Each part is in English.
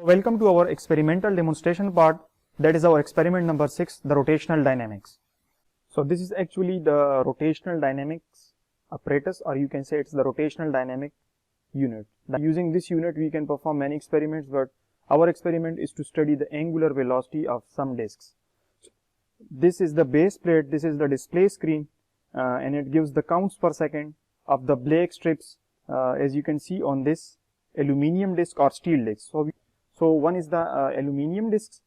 Welcome to our experimental demonstration part, that is our experiment number 6, the rotational dynamics. So this is actually the rotational dynamics apparatus, or you can say it's the rotational dynamic unit. Using this unit we can perform many experiments, but our experiment is to study the angular velocity of some disks. This is the base plate, this is the display screen, and it gives the counts per second of the black strips, as you can see on this aluminium disk or steel disk. So one is the aluminium disks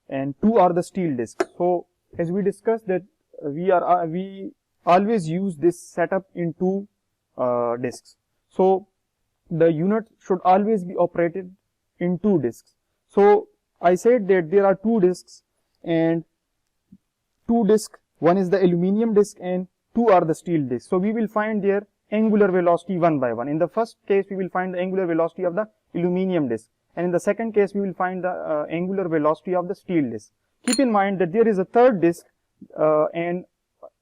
and two are the steel disks. So as we discussed that we always use this setup in two disks. So the unit should always be operated in two disks. So I said that there are two disks and two disks, one is the aluminium disk and two are the steel disks. So we will find their angular velocity one by one. In the first case we will find the angular velocity of the aluminium disk, and in the second case we will find the angular velocity of the steel disk. Keep in mind that there is a third disk, and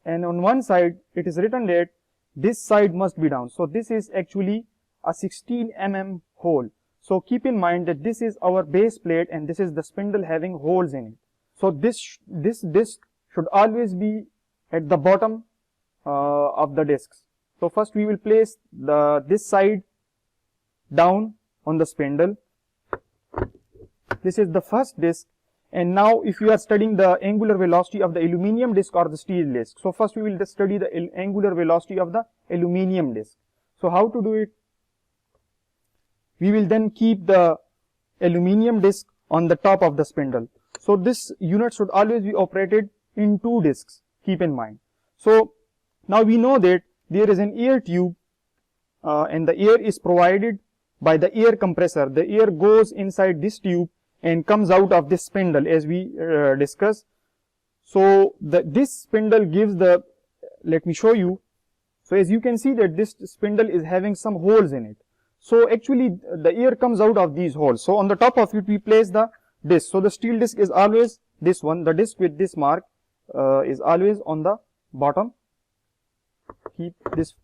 on one side it is written that this side must be down. So this is actually a 16 mm hole. So keep in mind that this is our base plate and this is the spindle having holes in it. So this disk should always be at the bottom of the disks. So first we will place this side down on the spindle. This is the first disk, and now if you are studying the angular velocity of the aluminium disk or the steel disk, so first we will just study the angular velocity of the aluminium disk. So how to do it? We will then keep the aluminium disk on the top of the spindle. So this unit should always be operated in two disks, keep in mind. So now we know that there is an air tube, and the air is provided by the air compressor. The air goes inside this tube and comes out of this spindle as we discussed. So this spindle gives the, let me show you. So as you can see that this spindle is having some holes in it. So actually the air comes out of these holes. So on the top of it we place the disc. So the steel disc is always this one. The disc with this mark is always on the bottom. Keep this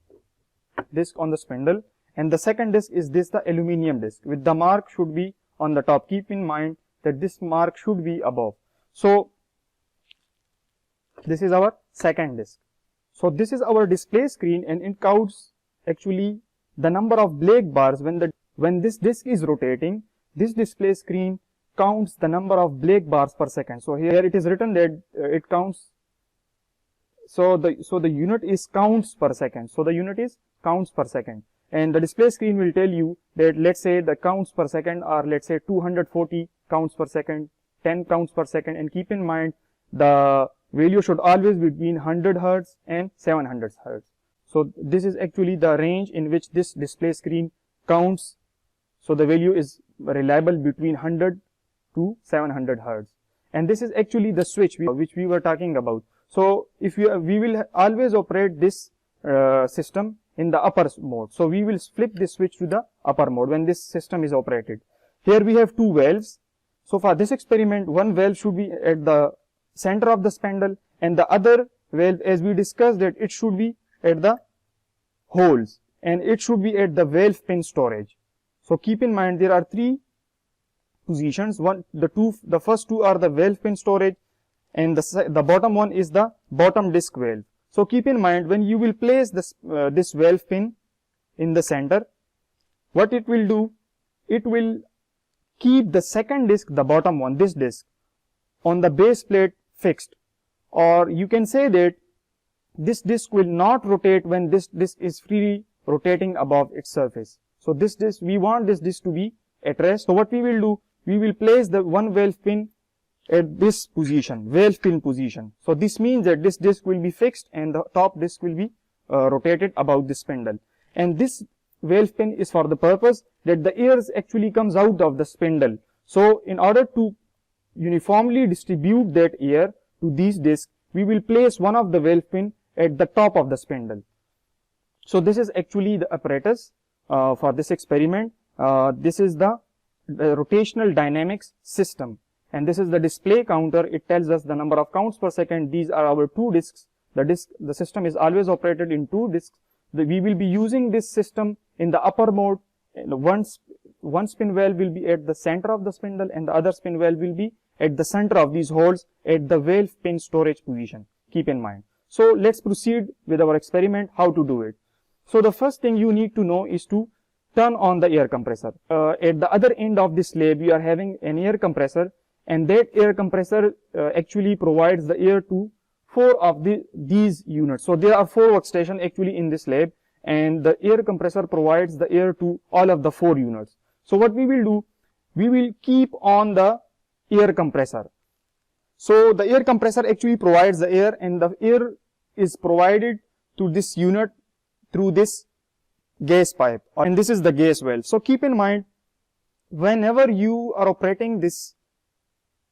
disc on the spindle, and the second disc is this, the aluminium disc, with the mark should be on the top. Keep in mind that this mark should be above. So this is our second disc. So this is our display screen, and it counts actually the number of black bars when this disc is rotating. This display screen counts the number of black bars per second. So here it is written that it counts. So the unit is counts per second. So the unit is counts per second, and the display screen will tell you that, let's say the counts per second are, let's say 240 counts per second, 10 counts per second, and keep in mind the value should always be between 100 Hz and 700 Hz. So this is actually the range in which this display screen counts. So the value is reliable between 100 to 700 Hz, and this is actually the switch which we were talking about. So if we will always operate this system in the upper mode. So we will flip this switch to the upper mode when this system is operated. Here we have two valves. So for this experiment, one valve should be at the center of the spindle, and the other valve, as we discussed, that it should be at the holes, and it should be at the valve pin storage. So keep in mind there are three positions. The first two are the valve pin storage, and the bottom one is the bottom disc valve. So keep in mind when you will place this valve pin in the center, what it will do, it will keep the second disc, the bottom one, this disc, on the base plate fixed, or you can say that this disc will not rotate when this disc is freely rotating above its surface. So this disc, we want this disc to be at rest. So what we will do, we will place the one valve pin at this position, valve pin position. So this means that this disc will be fixed and the top disc will be rotated above the spindle. And this valve pin is for the purpose that the air actually comes out of the spindle. So in order to uniformly distribute that air to these discs, we will place one of the valve pin at the top of the spindle. So this is actually the apparatus for this experiment. This is the rotational dynamics system, and this is the display counter. It tells us the number of counts per second. These are our two discs. The system is always operated in two discs. We will be using this system in the upper mode once one spin valve will be at the center of the spindle and the other spin valve will be at the center of these holes at the valve pin storage position. Keep in mind. So let's proceed with our experiment, how to do it. So the first thing you need to know is to turn on the air compressor. At the other end of this slab, you are having an air compressor, and that air compressor actually provides the air to 4 of these units. So there are 4 workstations actually in this lab, and the air compressor provides the air to all of the 4 units. So what we will do, we will keep on the air compressor. So the air compressor actually provides the air, and the air is provided to this unit through this gas pipe, and this is the gas valve. So keep in mind, whenever you are operating this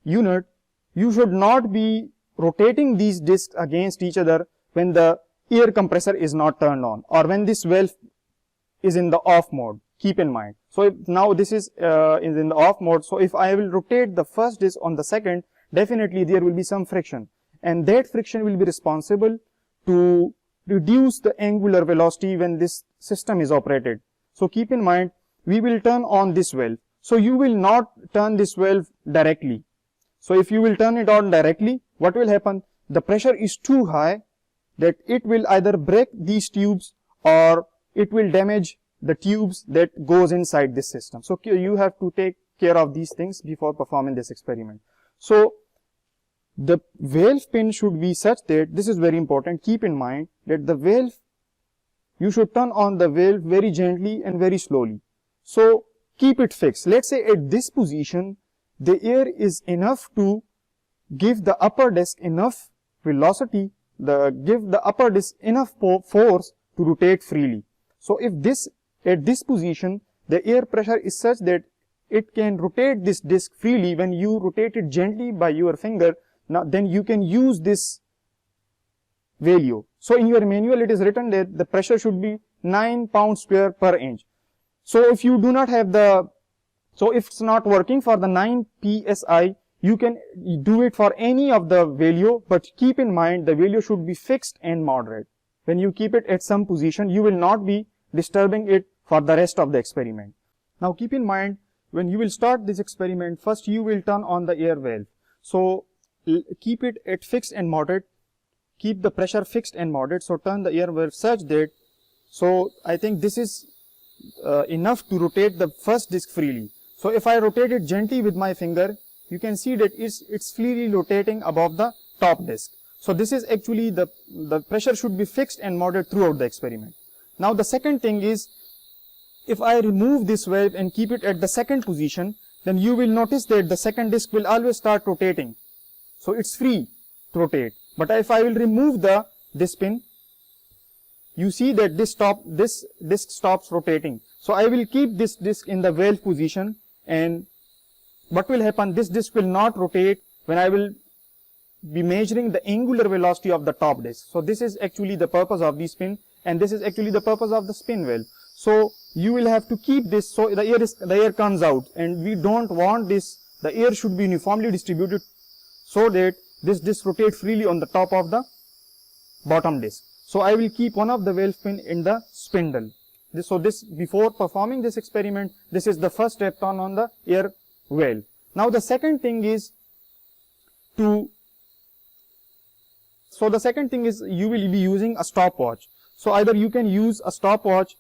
unit, you should not be rotating these discs against each other when the air compressor is not turned on or when this valve is in the off mode. Keep in mind. So if now this is in the off mode, so if I will rotate the first disc on the second, definitely there will be some friction, and that friction will be responsible to reduce the angular velocity when this system is operated. So keep in mind, we will turn on this valve. So you will not turn this valve directly. So if you will turn it on directly, what will happen? The pressure is too high that it will either break these tubes or it will damage the tubes that goes inside this system. So you have to take care of these things before performing this experiment. So the valve pin should be such that, this is very important, keep in mind that the valve, you should turn on the valve very gently and very slowly. So keep it fixed. Let's say at this position, the air is enough to give the upper disc enough velocity, give the upper disc enough force to rotate freely. So if this, at this position, the air pressure is such that it can rotate this disc freely, when you rotate it gently by your finger, now then you can use this value. So in your manual it is written that the pressure should be 9 pounds square per inch. So if you do not have the, so if it's not working for the 9 psi, you can do it for any of the value, but keep in mind the value should be fixed and moderate. When you keep it at some position, you will not be disturbing it for the rest of the experiment. Now keep in mind, when you will start this experiment, first you will turn on the air valve. So keep it at fixed and moderate, keep the pressure fixed and moderate. So turn the air valve such that, so I think this is enough to rotate the first disc freely. So if I rotate it gently with my finger, you can see that it's freely rotating above the top disc. So this is actually the pressure should be fixed and moderate throughout the experiment. Now the second thing is, if I remove this valve and keep it at the second position, then you will notice that the second disc will always start rotating. So it's free to rotate. But if I will remove this pin, you see that this disc stops rotating. So I will keep this disc in the valve position, and what will happen? This disc will not rotate when I will be measuring the angular velocity of the top disc. So this is actually the purpose of the spin, and this is actually the purpose of the spin valve. So you will have to keep this, so the air comes out, and we don't want this. The air should be uniformly distributed so that this disc rotates freely on the top of the bottom disc. So I will keep one of the valve pin in the spindle. So before performing this experiment, this is the first step, turn on the air valve. Now the second thing is you will be using a stopwatch. So either you can use a stopwatch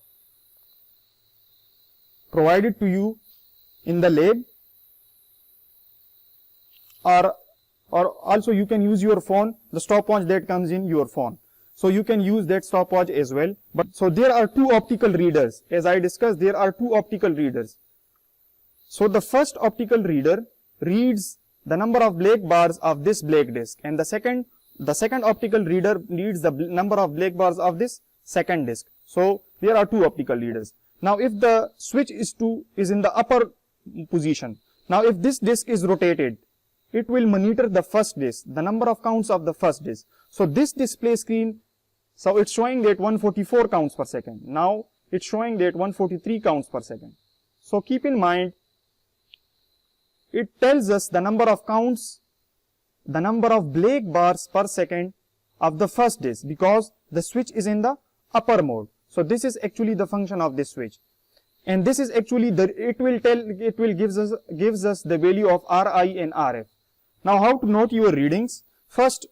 provided to you in the lab, or also you can use your phone, the stopwatch that comes in your phone. So you can use that stopwatch as well. But so there are 2 optical readers. As I discussed, there are 2 optical readers. So the first optical reader reads the number of black bars of this black disc, and the second optical reader reads the number of black bars of this second disc. So there are 2 optical readers. Now if the switch is in the upper position, now if this disc is rotated, it will monitor the first disc, the number of counts of the first disc. So this display screen, so it's showing that 144 counts per second. Now it's showing that 143 counts per second. So keep in mind, it tells us the number of counts, the number of black bars per second of the first disc, because the switch is in the upper mode. So this is actually the function of this switch. and this is actually it will gives us the value of Ri and Rf. Now how to note your readings? First,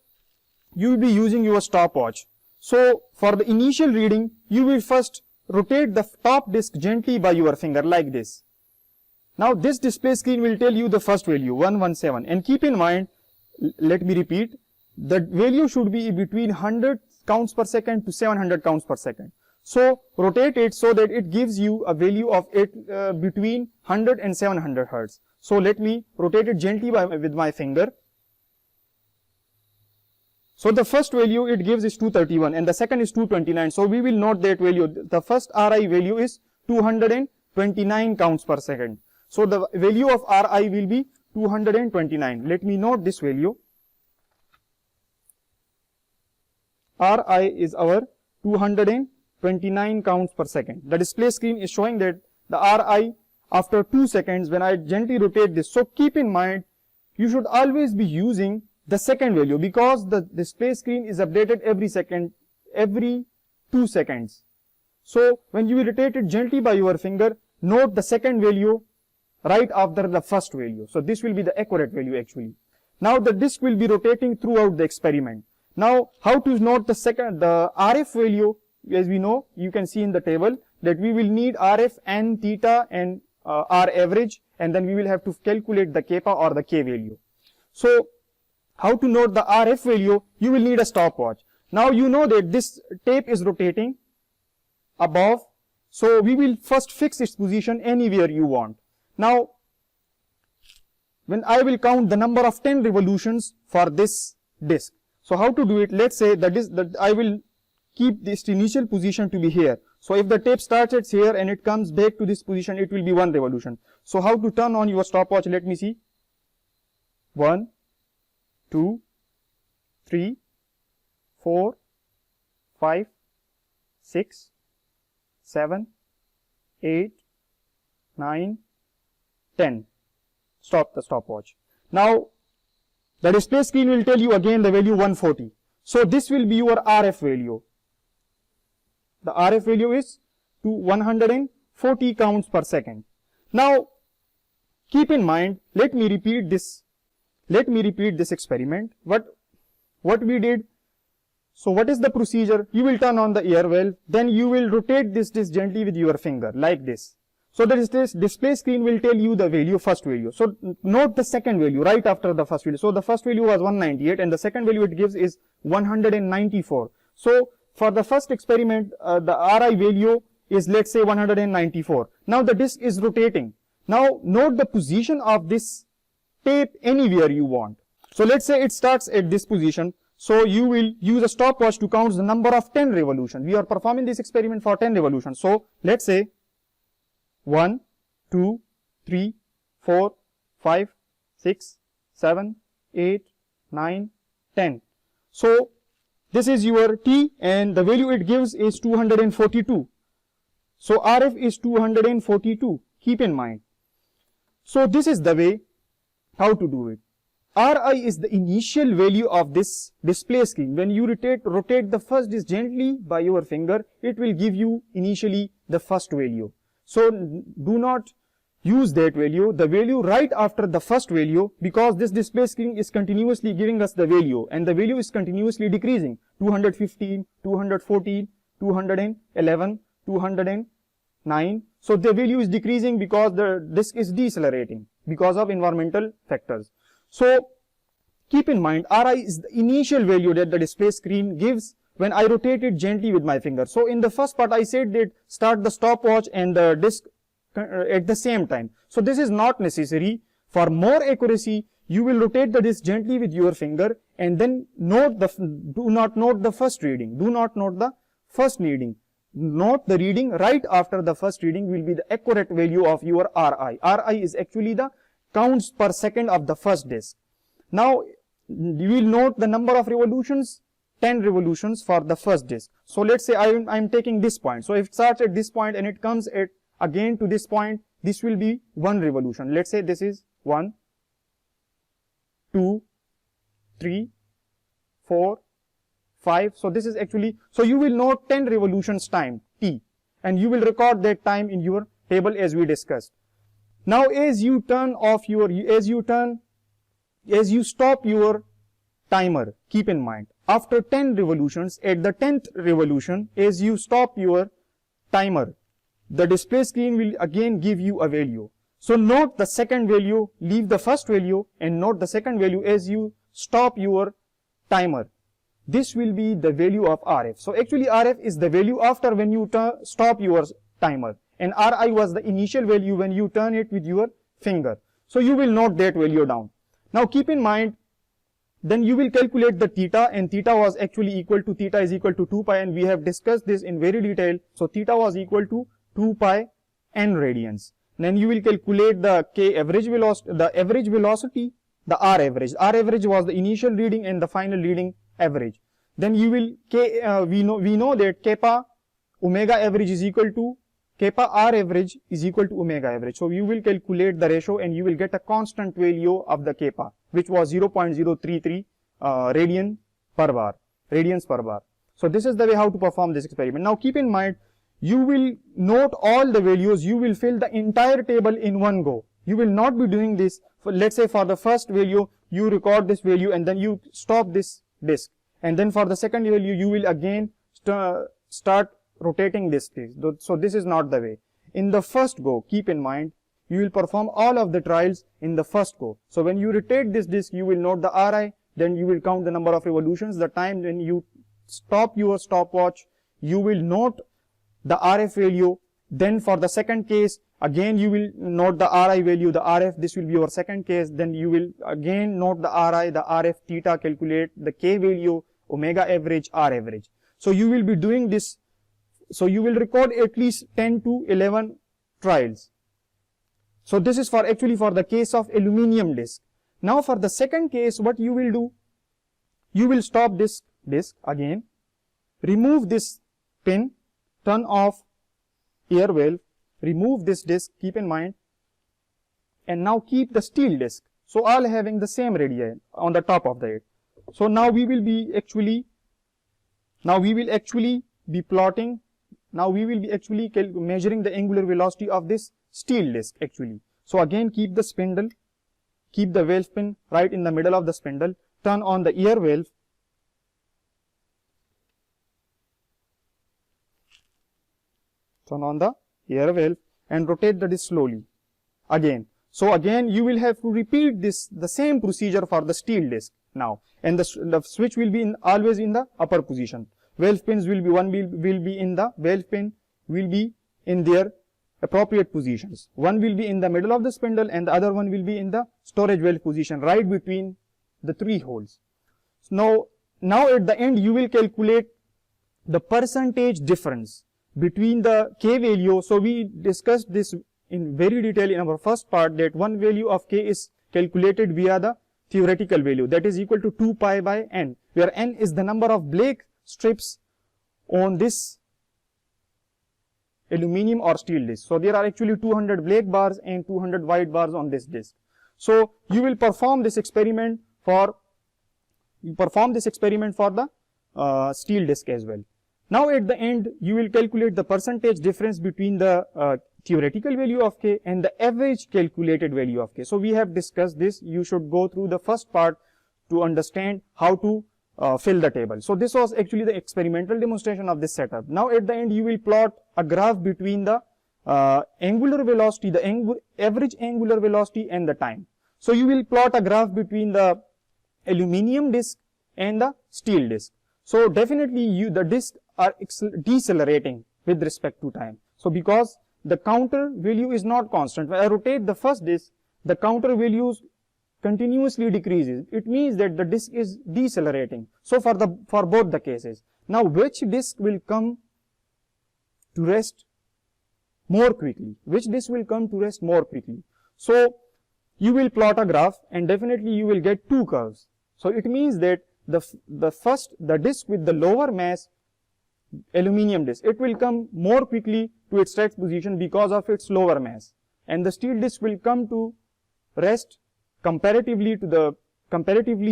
you will be using your stopwatch. So for the initial reading, you will first rotate the top disk gently by your finger like this. Now this display screen will tell you the first value 117, and keep in mind, let me repeat, the value should be between 100 counts per second to 700 counts per second. So rotate it so that it gives you a value of between 100 and 700 Hertz. So let me rotate it gently with my finger. So the first value it gives is 231 and the second is 229. So we will note that value. The first Ri value is 229 counts per second. So the value of Ri will be 229. Let me note this value. Ri is our 229 counts per second. The display screen is showing that the Ri after 2 seconds when I gently rotate this. So keep in mind, you should always be using the second value because the display screen is updated every 2 seconds. So when you rotate it gently by your finger, note the second value right after the first value. So this will be the accurate value actually. Now the disk will be rotating throughout the experiment. Now how to note the RF value? As we know, you can see in the table that we will need RF and theta and R average, and then we will have to calculate the kappa or the K value. So how to note the RF value? You will need a stopwatch. Now you know that this tape is rotating above, so we will first fix its position anywhere you want. Now when I will count the number of 10 revolutions for this disk. So how to do it? Let's say that I will keep this initial position to be here. So if the tape starts at here and it comes back to this position, it will be 1 revolution. So how to turn on your stopwatch? Let me see. 1, 2, 3, 4, 5, 6, 7, 8, 9, 10. Stop the stopwatch. Now the display screen will tell you again the value 140. So this will be your RF value. The RF value is to 140 counts per second. Now keep in mind, let me repeat this experiment. What we did? So what is the procedure? You will turn on the air valve, then you will rotate this disc gently with your finger like this. So this display screen will tell you the value, first value. So note the second value right after the first value. So the first value was 198 and the second value it gives is 194. So for the first experiment, the Ri value is, let's say, 194. Now the disc is rotating. Now note the position of this tape anywhere you want. So let's say it starts at this position. So you will use a stopwatch to count the number of 10 revolutions. We are performing this experiment for 10 revolutions. So let's say 1, 2, 3, 4, 5, 6, 7, 8, 9, 10. So this is your T and the value it gives is 242. So RF is 242. Keep in mind. So this is the way how to do it. Ri is the initial value of this display screen. When you rotate the first disc gently by your finger, it will give you initially the first value. So do not use that value, the value right after the first value, because this display screen is continuously giving us the value and the value is continuously decreasing. 215, 214, 211, 209. So the value is decreasing because the disk is decelerating because of environmental factors. So keep in mind, Ri is the initial value that the display screen gives when I rotate it gently with my finger. So in the first part I said that start the stopwatch and the disk at the same time. So this is not necessary. For more accuracy, you will rotate the disk gently with your finger and then do not note the first reading. Do not note the first reading. Note the reading right after the first reading will be the accurate value of your Ri. Ri is actually the counts per second of the first disk. Now you will note the number of revolutions, 10 revolutions for the first disk. So let's say I am taking this point. So if it starts at this point and it comes at again to this point, this will be 1 revolution. Let's say this is 1, 2, 3, 4, 5. So this is actually, so you will note 10 revolutions time T and you will record that time in your table as we discussed. Now as you stop your timer, keep in mind, after 10 revolutions, at the 10th revolution, as you stop your timer, the display screen will again give you a value. So note the second value, leave the first value and note the second value as you stop your timer. This will be the value of RF. So actually RF is the value after when you stop your timer, and RI was the initial value when you turn it with your finger. So you will note that value down. Now keep in mind, then you will calculate the theta, and theta was actually equal to, theta is equal to 2 pi, and we have discussed this in very detail. So theta was equal to 2 pi n radians. Then you will calculate the K average velocity, the average velocity, the R average. R average was the initial reading and the final reading average. Then you will we know that kappa omega average is equal to kappa R average is equal to omega average. So you will calculate the ratio and you will get a constant value of the kappa, which was 0.033 radians per bar. So this is the way how to perform this experiment. Now keep in mind, you will note all the values, you will fill the entire table in one go. You will not be doing this. Let's say for the first value, you record this value and then you stop this disk. And then for the second value, you will again start rotating this disk. So this is not the way. In the first go, keep in mind, you will perform all of the trials in the first go. So when you rotate this disk, you will note the RI, then you will count the number of revolutions, the time when you stop your stopwatch, you will note the RF value. Then for the second case, again you will note the RI value, the RF, this will be your second case. Then you will again note the RI, the RF, theta, calculate the K value, omega average, R average. So you will be doing this. So you will record at least 10 to 11 trials. So this is for actually for the case of aluminum disc. Now for the second case, what you will do, you will stop this disc again, remove this pin, turn off air valve, remove this disc, keep in mind, and now keep the steel disc. So all having the same radii on the top of the head. So now we will be actually plotting. Now we will be actually measuring the angular velocity of this steel disc actually. So again keep the spindle, keep the valve pin right in the middle of the spindle, turn on the air valve, and rotate the disc slowly again. So again you will have to repeat this, the same procedure for the steel disc now, and the switch will be always in the upper position. Valve pins will be, one will be in the valve pin will be in their appropriate positions. One will be in the middle of the spindle and the other one will be in the storage valve position right between the three holes. So now at the end you will calculate the percentage difference between the K value. So we discussed this in very detail in our first part, that one value of K is calculated via the theoretical value, that is equal to 2 pi by n, where n is the number of black strips on this aluminum or steel disc. So there are actually 200 black bars and 200 white bars on this disc. So you will perform this experiment for the steel disc as well. Now at the end you will calculate the percentage difference between the theoretical value of K and the average calculated value of K. So we have discussed this. You should go through the first part to understand how to fill the table. So this was actually the experimental demonstration of this setup. Now at the end you will plot a graph between the angular velocity, the average angular velocity and the time. So you will plot a graph between the aluminum disc and the steel disc. So definitely the discs are decelerating with respect to time. So because the counter value is not constant, when I rotate the first disc, the counter values continuously decreases. It means that the disc is decelerating. So for both the cases. Now which disc will come to rest more quickly? Which disc will come to rest more quickly? So you will plot a graph and definitely you will get two curves. So it means that the disc with the lower mass, aluminum disc, it will come more quickly to its rest position because of its lower mass, and the steel disc will come to rest comparatively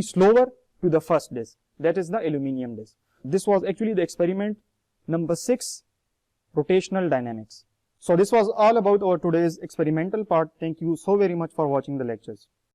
slower to the first disc, that is the aluminum disc. This was actually the experiment number 6, rotational dynamics. So this was all about our today's experimental part. Thank you so very much for watching the lectures.